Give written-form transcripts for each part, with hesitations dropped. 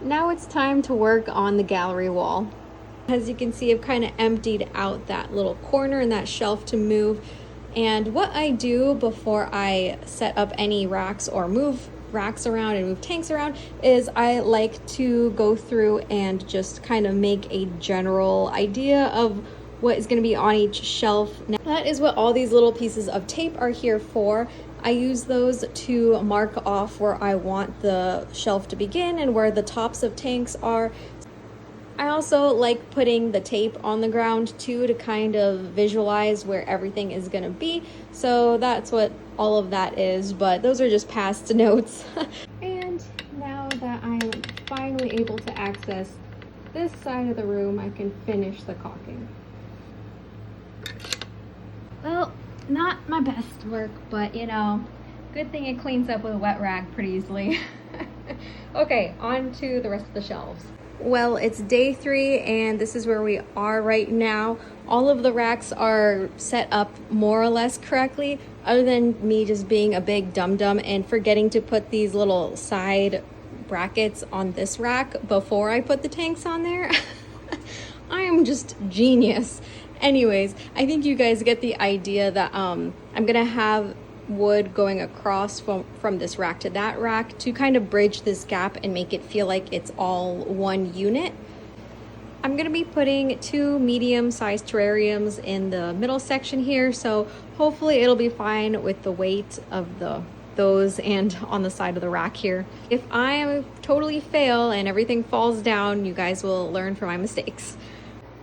Now it's time to work on the gallery wall. As you can see, I've kind of emptied out that little corner and that shelf to move. And what I do before I set up any racks or move racks around and move tanks around is I like to go through and just kind of make a general idea of what is going to be on each shelf. Now, that is what all these little pieces of tape are here for. I use those to mark off where I want the shelf to begin and where the tops of tanks are. I also like putting the tape on the ground too to kind of visualize where everything is going to be. So that's what all of that is, but those are just past notes. And now that I'm finally able to access this side of the room, I can finish the caulking. Well, not my best work, but you know, good thing it cleans up with a wet rag pretty easily. Okay, on to the rest of the shelves. Well, it's day 3 and this is where we are right now. All of the racks are set up more or less correctly, other than me just being a big dum-dum and forgetting to put these little side brackets on this rack before I put the tanks on there. I am just genius. Anyways, I think you guys get the idea that I'm gonna have wood going across from this rack to that rack to kind of bridge this gap and make it feel like it's all one unit. I'm gonna be putting 2 medium-sized terrariums in the middle section here, so hopefully it'll be fine with the weight of those and on the side of the rack here. If I totally fail and everything falls down, you guys will learn from my mistakes.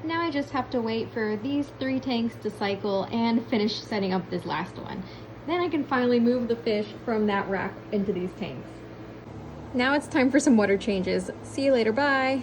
Now I just have to wait for these 3 tanks to cycle and finish setting up this last one. Then I can finally move the fish from that rack into these tanks. Now it's time for some water changes. See you later, bye!